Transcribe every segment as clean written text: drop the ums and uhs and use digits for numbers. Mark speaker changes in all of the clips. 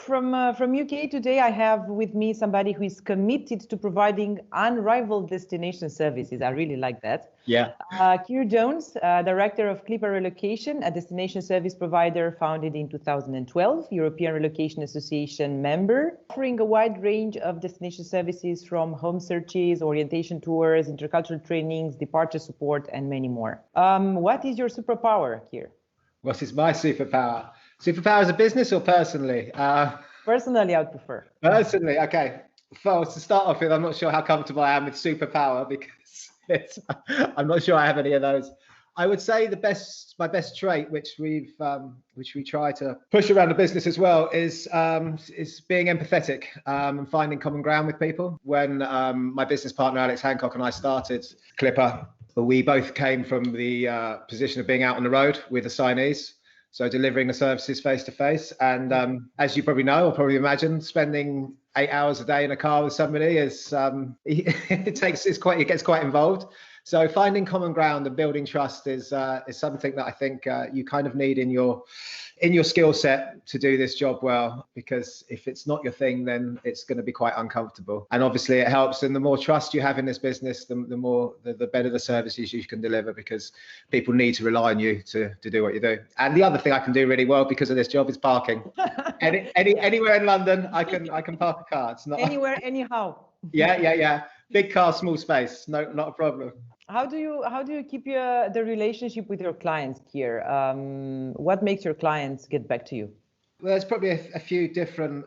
Speaker 1: from UK today, I have with me somebody who is committed to providing unrivaled destination services. I really like that.
Speaker 2: Yeah.
Speaker 1: Keir Jones, Director of Klippa Relocation, a destination service provider founded in 2012, European Relocation Association member, offering a wide range of destination services from home searches, orientation tours, intercultural trainings, departure support, and many more. What is your superpower, Keir?
Speaker 2: What is my superpower? Superpower as a business or personally?
Speaker 1: Personally, I would prefer.
Speaker 2: Personally, okay. Well, to start off with, I'm not sure how comfortable I am with superpower because I'm not sure I have any of those. I would say my best trait, which we try to push around the business as well, is being empathetic and finding common ground with people. When my business partner Alex Hancock and I started Klippa, we both came from the position of being out on the road with assignees. So delivering the services face to face. And as you probably know, or probably imagine, spending 8 hours a day in a car with somebody is it gets quite involved. So finding common ground and building trust is something that I think you kind of need in your skill set to do this job well, because if it's not your thing, then it's going to be quite uncomfortable. And obviously it helps, and the more trust you have in this business, the better the services you can deliver, because people need to rely on you to do what you do. And the other thing I can do really well because of this job is parking. Anywhere in London, I can park a car. It's not
Speaker 1: anywhere, anyhow.
Speaker 2: Yeah. Big car, small space. No, not a problem.
Speaker 1: How do you keep the relationship with your clients, Keir? What makes your clients get back to you?
Speaker 2: Well, there's probably a few different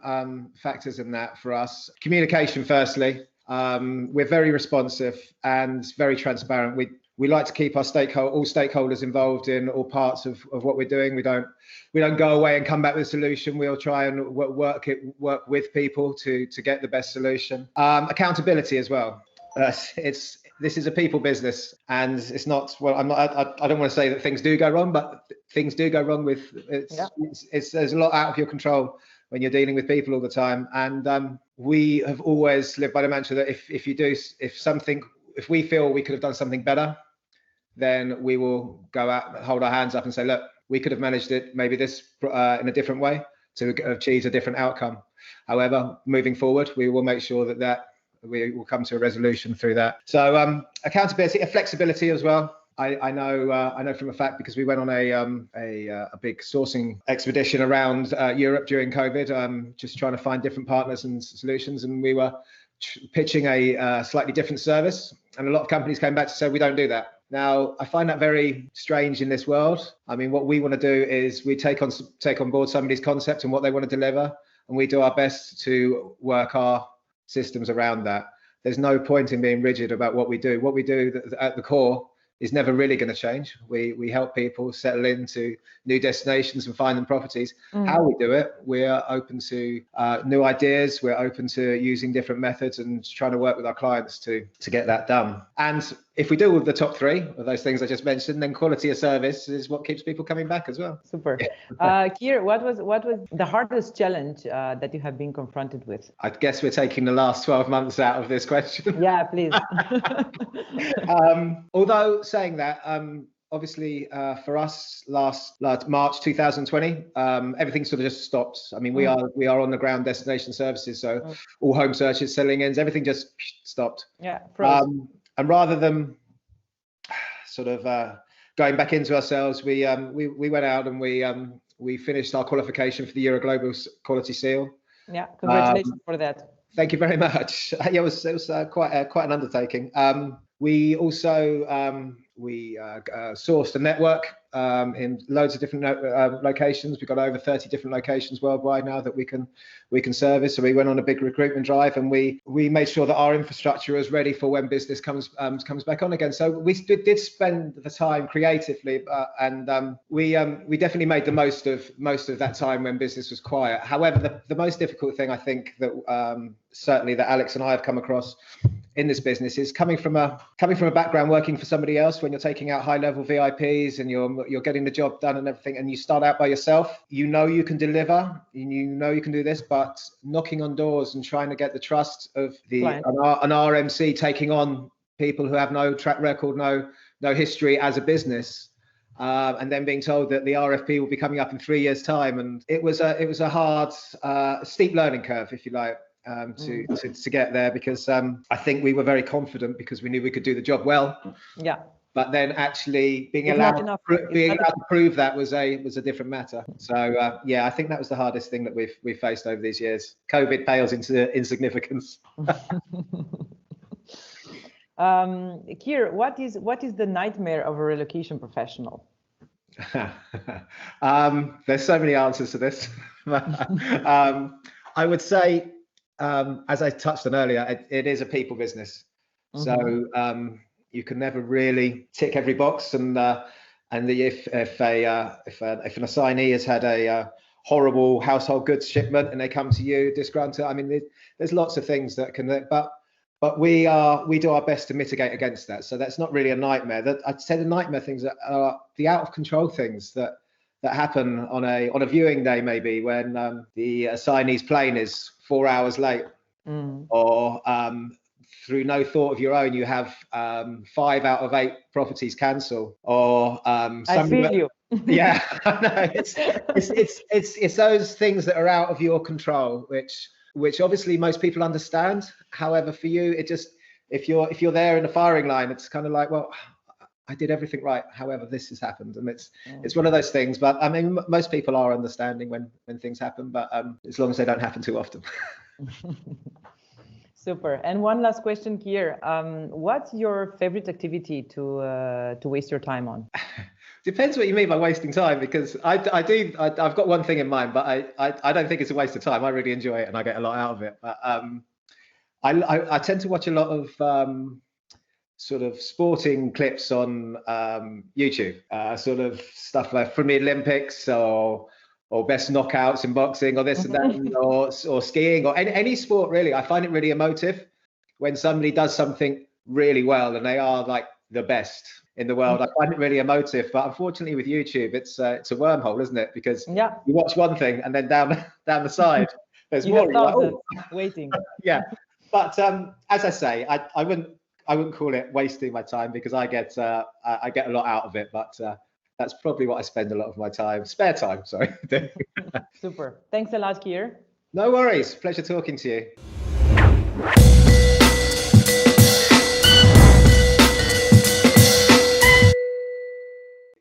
Speaker 2: factors in that for us. Communication, firstly. We're very responsive and very transparent. We like to keep all stakeholders involved in all parts of what we're doing. We don't go away and come back with a solution. We'll try and work with people to get the best solution. Accountability as well. This is a people business, and it's not. Well, I don't want to say that things do go wrong, but things do go wrong with there's a lot out of your control when you're dealing with people all the time. And we have always lived by the mantra that if we feel we could have done something better, then we will go out, hold our hands up and say, look, we could have managed it maybe this in a different way to achieve a different outcome. However, moving forward, we will make sure that we will come to a resolution through that. So accountability and flexibility as well. I know from a fact, because we went on a big sourcing expedition around Europe during COVID, just trying to find different partners and solutions, and we were pitching a slightly different service, and a lot of companies came back to say we don't do that. Now, I find that very strange in this world. I mean, what we want to do is we take on board somebody's concept and what they want to deliver, and we do our best to work our systems around that. There's no point in being rigid about what we do. What we do at the core is never really going to change. We help people settle into new destinations and find them properties. How we do it, we're open to new ideas. We're open to using different methods and trying to work with our clients to get that done. And if we do with the top three of those things I just mentioned, then quality of service is what keeps people coming back as well.
Speaker 1: Super. Keir, what was the hardest challenge that you have been confronted with?
Speaker 2: I guess we're taking the last 12 months out of this question.
Speaker 1: Yeah, please.
Speaker 2: Although saying that, obviously for us last March 2020, everything sort of just stopped. I mean, we are on the ground destination services, so all home searches, selling ins, everything just stopped.
Speaker 1: Yeah.
Speaker 2: And rather than sort of going back into ourselves, we went out and we finished our qualification for the EuRA Quality Seal.
Speaker 1: Yeah, congratulations for that.
Speaker 2: Thank you very much. Yeah, it was quite an undertaking. We also sourced a network in loads of different locations. We've got over 30 different locations worldwide now that we can service. So we went on a big recruitment drive, and we made sure that our infrastructure was ready for when business comes back on again. So we did spend the time creatively, and we definitely made the most of that time when business was quiet. However, the most difficult thing I think that certainly that Alex and I have come across in this business is coming from a background working for somebody else. When you're taking out high-level VIPs and you're getting the job done and everything, and you start out by yourself, you know you can deliver, you know you can do this, but knocking on doors and trying to get the trust of an RMC, taking on people who have no track record, no history as a business, and then being told that the RFP will be coming up in 3 years' time. And it was a hard, steep learning curve, if you like, to get there, because I think we were very confident because we knew we could do the job well.
Speaker 1: Yeah.
Speaker 2: But then actually being allowed to prove that was a different matter. So yeah, I think that was the hardest thing that we've faced over these years. COVID pales into insignificance.
Speaker 1: Keir, what is the nightmare of a relocation professional?
Speaker 2: There's so many answers to this. I would say, as I touched on earlier, it is a people business. So you can never really tick every box, and if an assignee has had a horrible household goods shipment and they come to you disgruntled, I mean, there's lots of things that can, but we do our best to mitigate against that. So that's not really a nightmare. That I'd say the nightmare things are the out of control things that happen on a viewing day, maybe when the assignee's plane is 4 hours late, or through no thought of your own, you have 5 out of 8 properties cancel, or
Speaker 1: I feel you.
Speaker 2: Yeah, I know. It's those things that are out of your control, which obviously most people understand. However, for you, it just, if you're there in the firing line, it's kind of like, well, I did everything right. However, this has happened, and it's one of those things. But I mean, most people are understanding when things happen, but as long as they don't happen too often.
Speaker 1: Super. And one last question, Keir. What's your favorite activity to waste your time on?
Speaker 2: Depends what you mean by wasting time, because I've got one thing in mind, but I don't think it's a waste of time. I really enjoy it and I get a lot out of it. But I tend to watch a lot of sort of sporting clips on YouTube, sort of stuff like from the Olympics or best knockouts in boxing, or this and that, or skiing, or any sport really. I find it really emotive when somebody does something really well and they are like the best in the world. I find it really emotive. But unfortunately with YouTube, it's a wormhole, isn't it? Because you watch one thing and then down the side there's more.
Speaker 1: Waiting.
Speaker 2: Yeah. But as I say, I wouldn't call it wasting my time, because I get a lot out of it. But that's probably what I spend a lot of my spare time, sorry.
Speaker 1: Super. Thanks a lot, Keir.
Speaker 2: No worries. Pleasure talking to you.